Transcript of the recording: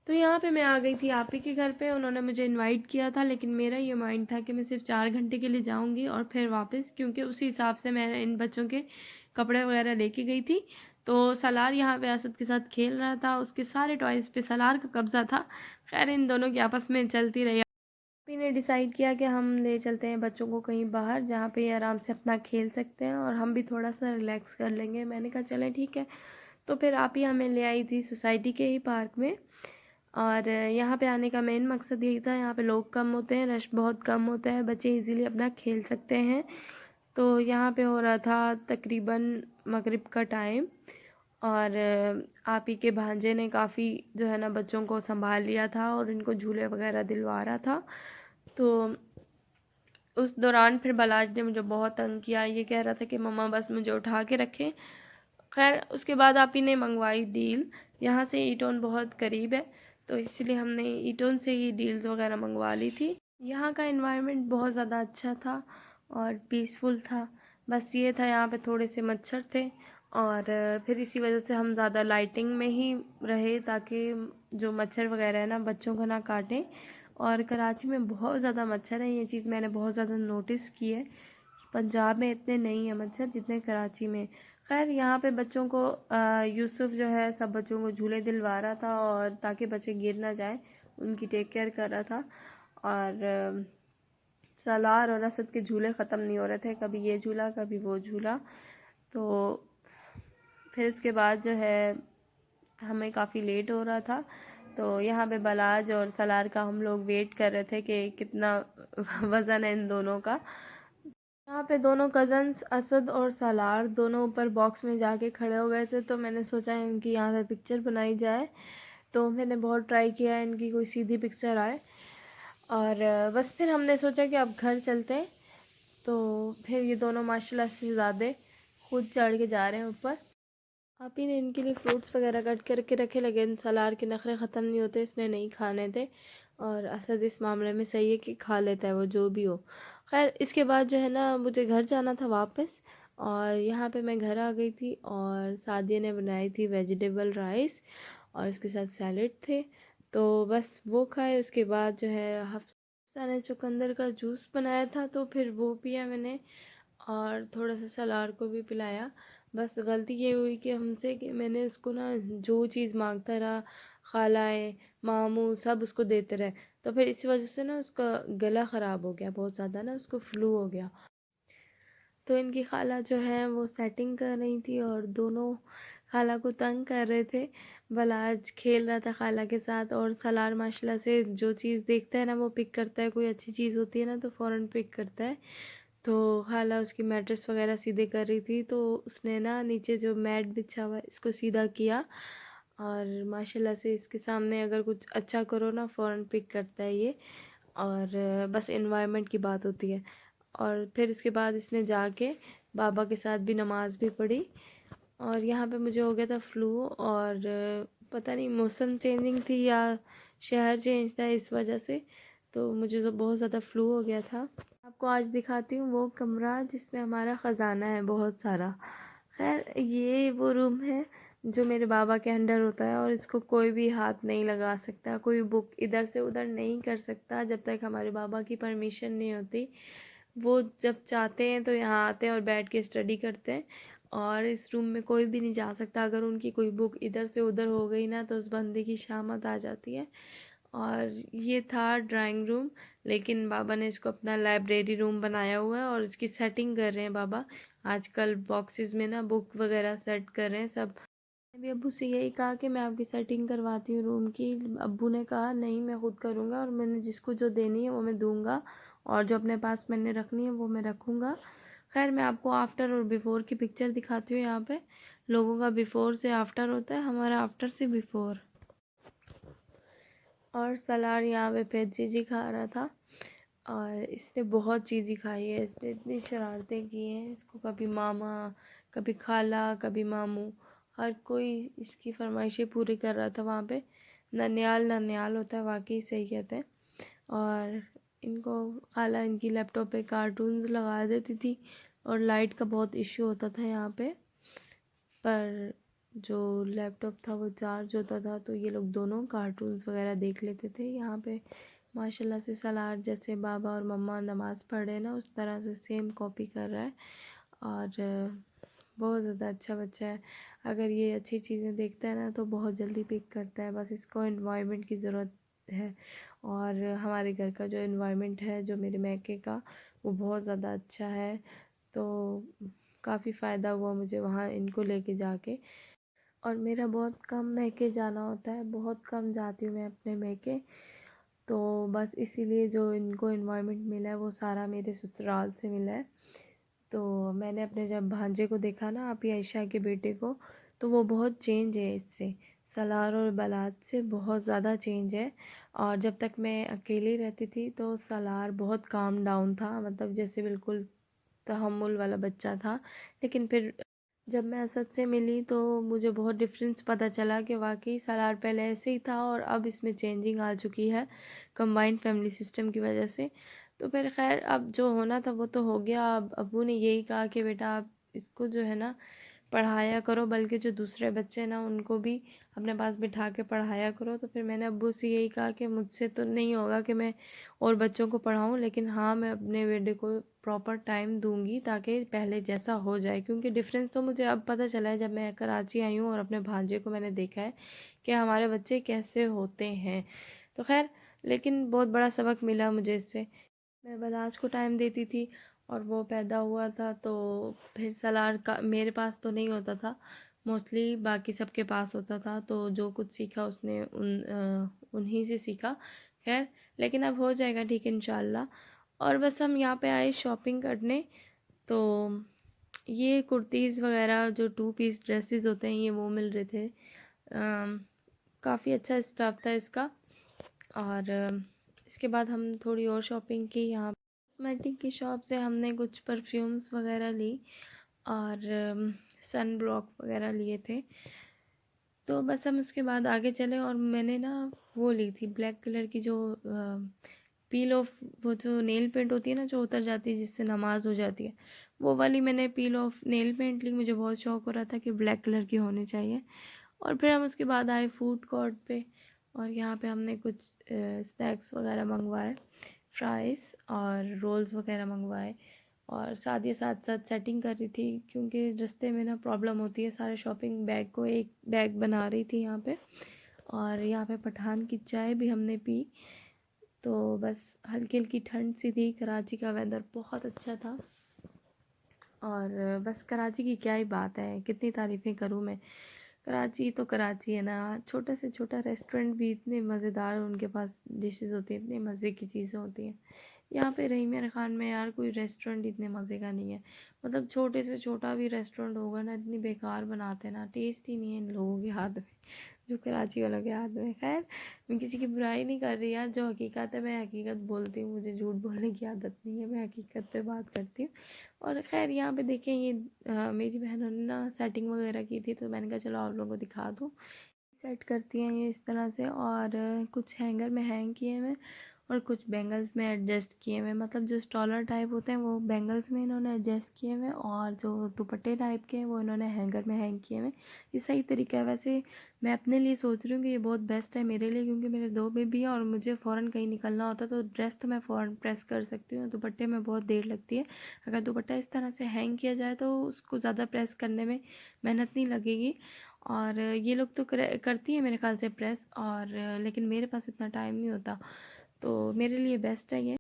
तो यहाँ पे मैं आ गई थी आप ही के घर पे। उन्होंने मुझे इनवाइट किया था, लेकिन मेरा ये माइंड था कि मैं सिर्फ 4 घंटे के लिए जाऊँगी और फिर वापस, क्योंकि उसी हिसाब से मैं इन बच्चों के कपड़े वगैरह लेके गई थी। तो सलार यहाँ पे असद के साथ खेल रहा था, उसके सारे टॉयज़ पे सलार का कब्ज़ा था। खैर इन दोनों की आपस में चलती रही। अभी ने डिसाइड किया कि हम ले चलते हैं बच्चों को कहीं बाहर, जहाँ पे ये आराम से अपना खेल सकते हैं और हम भी थोड़ा सा रिलैक्स कर लेंगे। मैंने कहा चलें ठीक है। तो फिर आप ही हमें ले आई थी सोसाइटी के ही पार्क में। और यहाँ पे आने का मेन मकसद यही था, यहाँ पे लोग कम होते हैं, रश बहुत कम होता है, बच्चे इजीली अपना खेल सकते हैं। तो यहाँ पे हो रहा था तकरीबन मगरिब का टाइम। और आप ही के भांजे ने काफ़ी जो है ना बच्चों को संभाल लिया था और इनको झूले वगैरह दिलवा रहा था। तो उस दौरान फिर बलाज ने मुझे बहुत तंग किया, ये कह रहा था कि मम्मा बस मुझे उठा के रखें। खैर उसके बाद आप ही ने मंगवाई डील। यहाँ से ईटोन बहुत करीब है, तो इसलिए हमने ईटोन से ही डील्स वगैरह मंगवा ली थी। यहाँ का एनवायरनमेंट बहुत ज़्यादा अच्छा था और पीसफुल था। बस ये था यहाँ पे थोड़े से मच्छर थे, और फिर इसी वजह से हम ज़्यादा लाइटिंग में ही रहे, ताकि जो मच्छर वगैरह है ना बच्चों को ना काटें। और कराची में बहुत ज़्यादा मच्छर है, ये चीज़ मैंने बहुत ज़्यादा नोटिस की है। पंजाब में इतने नहीं है मच्छर जितने कराची में। खैर यहाँ पे बच्चों को यूसुफ जो है सब बच्चों को झूले दिलवा रहा था, और ताकि बच्चे गिर ना जाए उनकी टेक केयर कर रहा था। और सलार और असद के झूले ख़त्म नहीं हो रहे थे, कभी ये झूला कभी वो झूला। तो फिर उसके बाद जो है हमें काफ़ी लेट हो रहा था, तो यहाँ पे बलाज और सलार का हम लोग वेट कर रहे थे कि कितना वज़न है इन दोनों का। यहाँ पे दोनों कज़न्स असद और सलार दोनों ऊपर बॉक्स में जाके खड़े हो गए थे, तो मैंने सोचा इनकी यहाँ पे पिक्चर बनाई जाए। तो मैंने बहुत ट्राई किया इनकी कोई सीधी पिक्चर आए, और बस फिर हमने सोचा कि अब घर चलते हैं। तो फिर ये दोनों माशाल्लाह से ज़्यादा खुद चढ़ के जा रहे हैं ऊपर। आप ही ने इनके लिए फ्रूट्स वगैरह कट करके रखे, लेकिन सलार के नखरे ख़त्म नहीं होते, इसने नहीं खाने थे। और असद इस मामले में सही है कि खा लेता है वो जो भी हो। खैर इसके बाद जो है ना मुझे घर जाना था वापस, और यहाँ पे मैं घर आ गई थी, और सादिया ने बनाई थी वेजिटेबल राइस और इसके साथ सैलेड थे। तो बस वो खाए। उसके बाद जो है हफ्सा ने चुकंदर का जूस बनाया था, तो फिर वो पिया मैंने, और थोड़ा सा सलार को भी पिलाया। बस गलती ये हुई कि हमसे कि मैंने उसको ना जो चीज़ मांगता रहा, खालाएँ मामू सब उसको देते रहे, तो फिर इसी वजह से ना उसका गला ख़राब हो गया बहुत ज़्यादा, ना उसको फ्लू हो गया। तो इनकी खाला जो है वो सेटिंग कर रही थी, और दोनों खाला को तंग कर रहे थे। बलाज खेल रहा था खाला के साथ, और सलार माशाल्लाह से जो चीज़ देखता है ना वो पिक करता है, कोई अच्छी चीज़ होती है ना तो फ़ौरन पिक करता है। तो खाला उसकी मैट्रेस वगैरह सीधे कर रही थी, तो उसने ना नीचे जो मैट बिछा हुआ है इसको सीधा किया, और माशाल्लाह से इसके सामने अगर कुछ अच्छा करो ना फ़ौरन पिक करता है ये। और बस एनवायरनमेंट की बात होती है। और फिर इसके बाद इसने जाके बाबा के साथ भी नमाज़ भी पढ़ी। और यहाँ पे मुझे हो गया था फ्लू, और पता नहीं मौसम चेंजिंग थी या शहर चेंज था इस वजह से, तो मुझे तो बहुत ज़्यादा फ्लू हो गया था। आपको आज दिखाती हूँ वो कमरा जिसमें हमारा ख़जाना है बहुत सारा। खैर ये वो रूम है जो मेरे बाबा के अंडर होता है, और इसको कोई भी हाथ नहीं लगा सकता, कोई बुक इधर से उधर नहीं कर सकता जब तक हमारे बाबा की परमिशन नहीं होती। वो जब चाहते हैं तो यहाँ आते हैं और बैठ के स्टडी करते हैं, और इस रूम में कोई भी नहीं जा सकता। अगर उनकी कोई बुक इधर से उधर हो गई ना तो उस बंदे की शामत आ जाती है। और ये था ड्राइंग रूम, लेकिन बाबा ने इसको अपना लाइब्रेरी रूम बनाया हुआ है, और इसकी सेटिंग कर रहे हैं बाबा आजकल। बॉक्सेस में ना बुक वगैरह सेट कर रहे हैं सब। अभी अब्बू से यही कहा कि मैं आपकी सेटिंग करवाती हूँ रूम की। अब्बू ने कहा नहीं मैं खुद करूँगा, और मैंने जिसको जो देनी है वो मैं दूँगा, और जो अपने पास मैंने रखनी है वो मैं रखूँगा। खैर मैं आपको आफ्टर और बिफ़ोर की पिक्चर दिखाती हूँ। यहाँ पे लोगों का बिफ़ोर से आफ्टर होता है, हमारा आफ्टर से बिफ़ोर। और सलार यहाँ पे फिर चीज़ी खा रहा था, और इसने बहुत चीज़ी खाई है, इसने इतनी शरारतें की हैं। इसको कभी मामा, कभी खाला, कभी मामू, हर कोई इसकी फरमाइशें पूरी कर रहा था वहाँ पे। ननियाल ननियाल होता है, वाकई सही कहते हैं। और इनको खाला इनकी लैपटॉप पे कार्टून्स लगा देती थी, और लाइट का बहुत इश्यू होता था यहाँ पे। पर जो लैपटॉप था वो चार्ज होता था, तो ये लोग दोनों कार्टून्स वगैरह देख लेते थे। यहाँ पे माशाल्लाह से सलार जैसे बाबा और मम्मा नमाज़ पढ़ रहे हैं ना, उस तरह से सेम कॉपी कर रहा है। और बहुत ज़्यादा अच्छा बच्चा है। अगर ये अच्छी चीज़ें देखता है ना तो बहुत जल्दी पिक करता है। बस इसको एनवायरनमेंट की ज़रूरत है। और हमारे घर का जो एनवायरनमेंट है, जो मेरे मैके का, वो बहुत ज़्यादा अच्छा है। तो काफ़ी फ़ायदा हुआ मुझे वहाँ इनको लेके जाके। और मेरा बहुत कम मैके जाना होता है, बहुत कम जाती हूँ मैं अपने मैके। तो बस इसीलिए जो इनको एनवायरनमेंट मिला है वो सारा मेरे ससुराल से मिला है। तो मैंने अपने जब भांजे को देखा ना, आपी आयशा के बेटे को, तो वो बहुत चेंज है इससे, सलार और बलात से बहुत ज़्यादा चेंज है। और जब तक मैं अकेली रहती थी तो सलार बहुत काम डाउन था, मतलब जैसे बिल्कुल तहम्मुल वाला बच्चा था। लेकिन फिर जब मैं असद से मिली तो मुझे बहुत डिफरेंस पता चला कि वाकई सलार पहले ऐसे ही था और अब इसमें चेंजिंग आ चुकी है कंबाइंड फैमिली सिस्टम की वजह से। तो फिर खैर अब जो होना था वो तो हो गया। अब अब्बू ने यही कहा कि बेटा आप इसको जो है ना पढ़ाया करो, बल्कि जो दूसरे बच्चे हैं ना उनको भी अपने पास बिठा के पढ़ाया करो। तो फिर मैंने अब्बू से यही कहा कि मुझसे तो नहीं होगा कि मैं और बच्चों को पढ़ाऊँ, लेकिन हाँ मैं अपने बेटे को प्रॉपर टाइम दूंगी ताकि पहले जैसा हो जाए। क्योंकि डिफरेंस तो मुझे अब पता चला है जब मैं कराची आई हूँ और अपने भांजे को मैंने देखा है कि हमारे बच्चे कैसे होते हैं। तो खैर, लेकिन बहुत बड़ा सबक मिला मुझे इससे। मैं बलाज को टाइम देती थी और वो पैदा हुआ था, तो फिर सलार का मेरे पास तो नहीं होता था, मोस्टली बाकी सबके पास होता था। तो जो कुछ सीखा उसने उन्हीं से सीखा। खैर, लेकिन अब हो जाएगा ठीक इंशाल्लाह। और बस हम यहाँ पे आए शॉपिंग करने। तो ये कुर्तीज़ वगैरह जो 2 पीस ड्रेसेस होते हैं ये वो मिल रहे थे। काफ़ी अच्छा स्टफ़ था इसका। और इसके बाद हम थोड़ी और शॉपिंग की। यहाँ कॉस्मेटिक की शॉप से हमने कुछ परफ्यूम्स वगैरह ली और सन ब्लॉक वगैरह लिए थे। तो बस हम उसके बाद आगे चले और मैंने ना वो ली थी ब्लैक कलर की जो पील ऑफ, वो जो नेल पेंट होती है ना जो उतर जाती है जिससे नमाज हो जाती है, वो वाली मैंने पील ऑफ नेल पेंट ली। मुझे बहुत शौक हो रहा था कि ब्लैक कलर की होनी चाहिए। और फिर हम उसके बाद आए फूड कोर्ट पे और यहाँ पे हमने कुछ स्नैक्स वगैरह मंगवाए, फ्राइज़ और रोल्स वगैरह मंगवाए। और साथ ही साथ साथ सेटिंग कर रही थी क्योंकि रास्ते में ना प्रॉब्लम होती है, सारे शॉपिंग बैग को एक बैग बना रही थी यहाँ पे। और यहाँ पे पठान की चाय भी हमने पी। तो बस हल्की हल्की ठंड सी थी, कराची का वेदर बहुत अच्छा था। और बस कराची की क्या ही बात है, कितनी तारीफ़ें करूँ मैं। कराची तो कराची है ना, छोटे से छोटा रेस्टोरेंट भी इतने मज़ेदार उनके पास डिशेस होती हैं, इतने मज़े की चीज़ें होती हैं। यहाँ पे रही मेरे खान में यार कोई रेस्टोरेंट इतने मज़े का नहीं है। मतलब छोटे से छोटा भी रेस्टोरेंट होगा ना, इतनी बेकार बनाते हैं ना, टेस्ट ही नहीं है इन लोगों के हाथ में, जो कराची वालों के हाथ में। खैर, मैं किसी की बुराई नहीं कर रही यार, जो हकीकत है मैं हकीकत बोलती हूँ, मुझे झूठ बोलने की आदत नहीं है, मैं हकीकत पे बात करती हूँ। और खैर यहाँ पे देखें ये मेरी बहनों ने ना सेटिंग वगैरह की थी, तो मैंने कहा चलो आप लोगों को दिखा दूँ। सेट करती हैं ये इस तरह से। और कुछ हैंगर में हैंग किए हुए और कुछ बैंगल्स में एडजस्ट किए हुए, मतलब जो स्टॉलर टाइप होते हैं वो बैंगल्स में इन्होंने एडजस्ट किए हुए और जो दुपट्टे टाइप के हैं वो इन्होंने हैंगर में हैंग किए हुए। ये सही तरीका है वैसे। मैं अपने लिए सोच रही हूँ कि ये बहुत बेस्ट है मेरे लिए, क्योंकि मेरे 2 बेबी हैं और मुझे फ़ौरन कहीं निकलना होता है तो ड्रेस तो मैं फ़ौरन प्रेस कर सकती हूँ, दुपट्टे में बहुत देर लगती है। अगर दुपट्टा इस तरह से हैंग किया जाए तो उसको ज़्यादा प्रेस करने में मेहनत नहीं लगेगी। और ये लोग तो करती हैं मेरे ख्याल से प्रेस, और लेकिन मेरे पास इतना टाइम नहीं होता, तो मेरे लिए बेस्ट है ये।